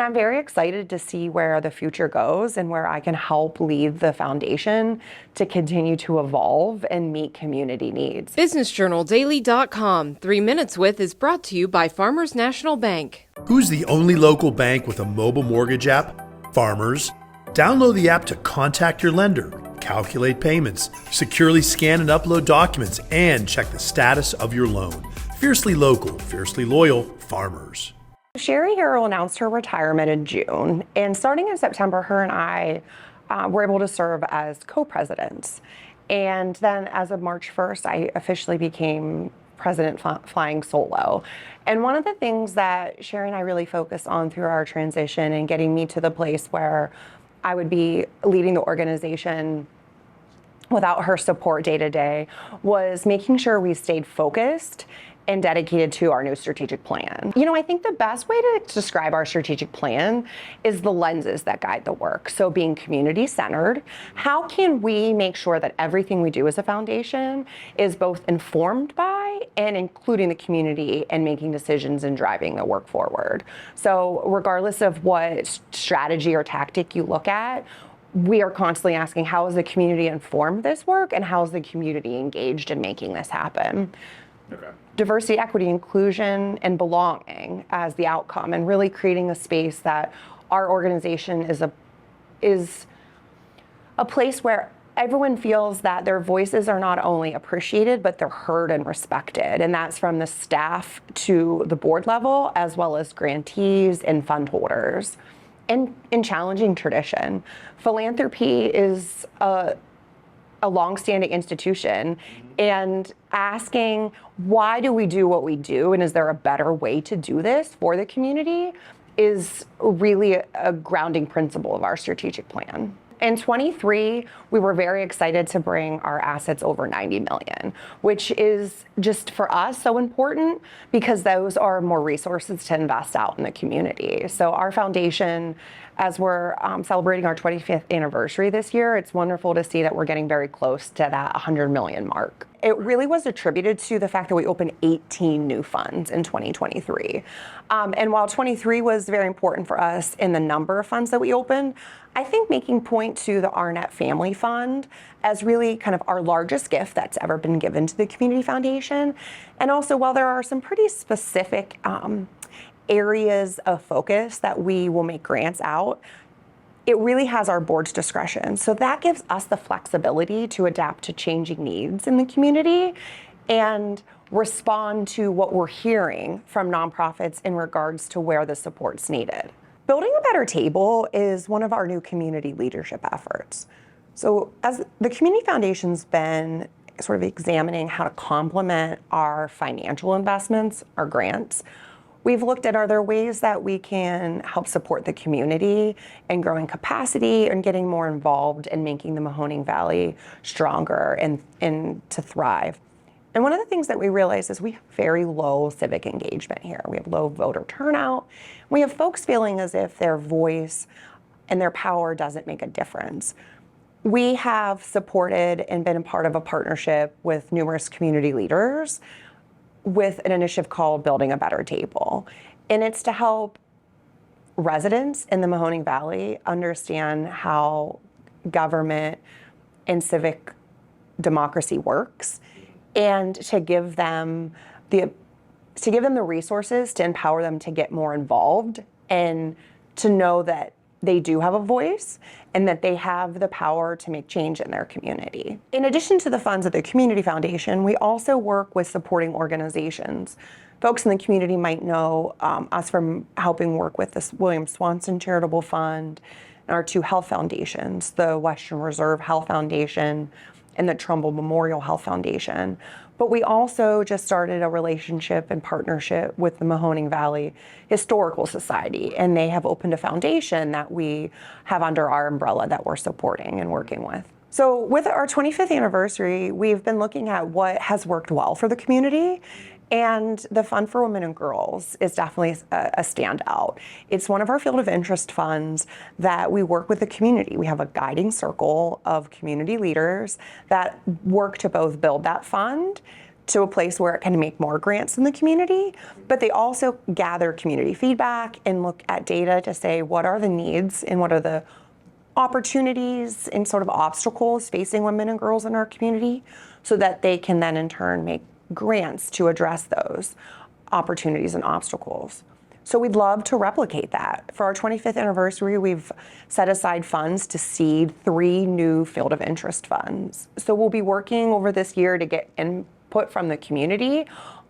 I'm very excited to see where the future goes and where I can help lead the foundation to continue to evolve and meet community needs. BusinessJournalDaily.com. 3 Minutes With is brought to you by Farmers National Bank. Who's the only local bank with a mobile mortgage app? Farmers. Download the app to contact your lender, calculate payments, securely scan and upload documents, and check the status of your loan. Fiercely local, fiercely loyal, Farmers. Shari Harrell announced her retirement in June, and starting in September, her and I were able to serve as co-presidents. And then as of March 1st, I officially became president flying solo. And one of the things that Shari and I really focused on through our transition and getting me to the place where I would be leading the organization without her support day to day was making sure we stayed focused and dedicated to our new strategic plan. You know, I think the best way to describe our strategic plan is the lenses that guide the work. So being community-centered, how can we make sure that everything we do as a foundation is both informed by and including the community and making decisions and driving the work forward? So regardless of what strategy or tactic you look at, we are constantly asking, how is the community informed this work and how is the community engaged in making this happen? Okay. Diversity, equity, inclusion, and belonging as the outcome, and really creating a space that our organization is a place where everyone feels that their voices are not only appreciated, but they're heard and respected. And that's from the staff to the board level, as well as grantees and fund holders. And in challenging tradition, philanthropy is a longstanding institution, and asking, why do we do what we do, and is there a better way to do this for the community, is really a grounding principle of our strategic plan. In 23, we were very excited to bring our assets over 90 million, which is just for us so important because those are more resources to invest out in the community. So our foundation, as we're celebrating our 25th anniversary this year, it's wonderful to see that we're getting very close to that 100 million mark. It really was attributed to the fact that we opened 18 new funds in 2023. And while 23 was very important for us in the number of funds that we opened, I think making point to the Arnett Family Fund as really kind of our largest gift that's ever been given to the Community Foundation. And also, while there are some pretty specific areas of focus that we will make grants out, it really has our board's discretion. So that gives us the flexibility to adapt to changing needs in the community and respond to what we're hearing from nonprofits in regards to where the support's needed. Building a Better Table is one of our new community leadership efforts. So as the Community Foundation's been sort of examining how to complement our financial investments, our grants, we've looked at, are there ways that we can help support the community in growing capacity and getting more involved in making the Mahoning Valley stronger and to thrive. And one of the things that we realize is we have very low civic engagement here. We have low voter turnout. We have folks feeling as if their voice and their power doesn't make a difference. We have supported and been a part of a partnership with numerous community leaders with an initiative called Building a Better Table. And it's to help residents in the Mahoning Valley understand how government and civic democracy works, and to give them the resources to empower them to get more involved and to know that they do have a voice and that they have the power to make change in their community. In addition to the funds at the Community Foundation, we also work with supporting organizations. Folks in the community might know us from helping work with this William Swanson Charitable Fund and our two health foundations, the Western Reserve Health Foundation and the Trumbull Memorial Health Foundation. But we also just started a relationship and partnership with the Mahoning Valley Historical Society, and they have opened a foundation that we have under our umbrella that we're supporting and working with. So with our 25th anniversary, we've been looking at what has worked well for the community, and the Fund for Women and Girls is definitely a standout. It's one of our field of interest funds that we work with the community. We have a guiding circle of community leaders that work to both build that fund, to a place where it can make more grants in the community, but they also gather community feedback and look at data to say what are the needs and what are the opportunities and sort of obstacles facing women and girls in our community, so that they can then in turn make grants to address those opportunities and obstacles. So we'd love to replicate that. For our 25th anniversary, we've set aside funds to seed 3 new field of interest funds. So we'll be working over this year to get input from the community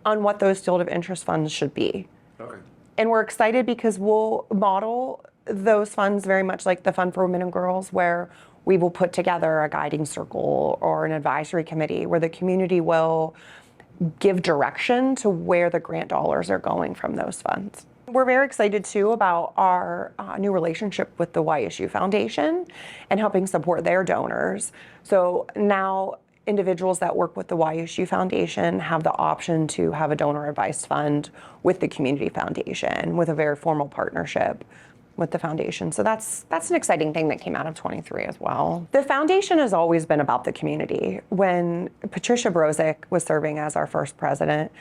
on what those field of interest funds should be. Okay. And we're excited because we'll model those funds very much like the Fund for Women and Girls, where we will put together a guiding circle or an advisory committee where the community will give direction to where the grant dollars are going from those funds. We're very excited too about our new relationship with the YSU Foundation and helping support their donors. So now individuals that work with the YSU Foundation have the option to have a donor advised fund with the Community Foundation with a very formal partnership with the foundation. So that's an exciting thing that came out of 23 as well. The foundation has always been about the community. When Patricia Brozik was serving as our first president,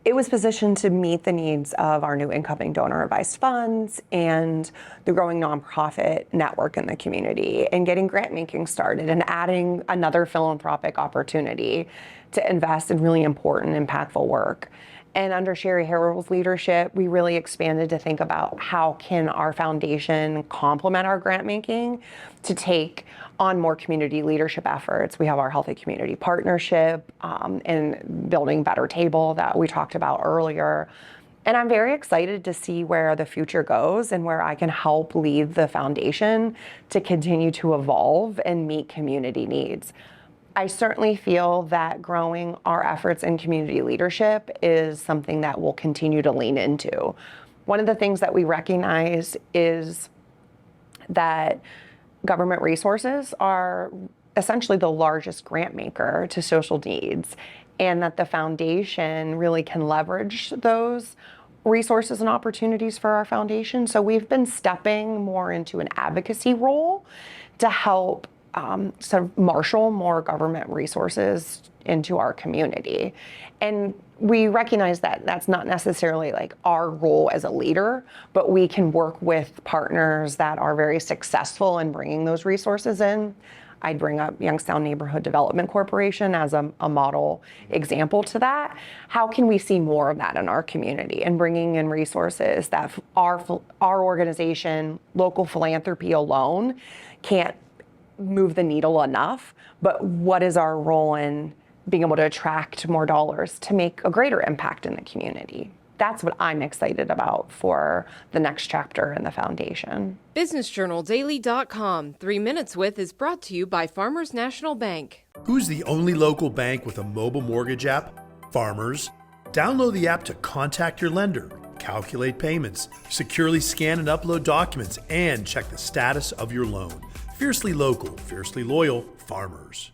it was positioned to meet the needs of our new incoming donor advised funds and the growing nonprofit network in the community, and getting grant making started and adding another philanthropic opportunity to invest in really important, impactful work. And under Shari Harrell's leadership, we really expanded to think about how can our foundation complement our grant making to take on more community leadership efforts. We have our Healthy Community Partnership and Building Better Table that we talked about earlier. And I'm very excited to see where the future goes and where I can help lead the foundation to continue to evolve and meet community needs. I certainly feel that growing our efforts in community leadership is something that we'll continue to lean into. One of the things that we recognize is that government resources are essentially the largest grant maker to social needs, and that the foundation really can leverage those resources and opportunities for our foundation. So we've been stepping more into an advocacy role to help sort of marshal more government resources into our community. And we recognize that that's not necessarily like our role as a leader, but we can work with partners that are very successful in bringing those resources in. I'd bring up Youngstown Neighborhood Development Corporation as a model example to that. How can we see more of that in our community and bringing in resources that our organization, local philanthropy alone can't move the needle enough, but what is our role in being able to attract more dollars to make a greater impact in the community? That's what I'm excited about for the next chapter in the foundation. BusinessJournalDaily.com 3 Minutes With is brought to you by Farmers National Bank. Who's the only local bank with a mobile mortgage app? Farmers. Download the app to contact your lender, calculate payments, securely scan and upload documents, and check the status of your loan. Fiercely local, fiercely loyal, Farmers.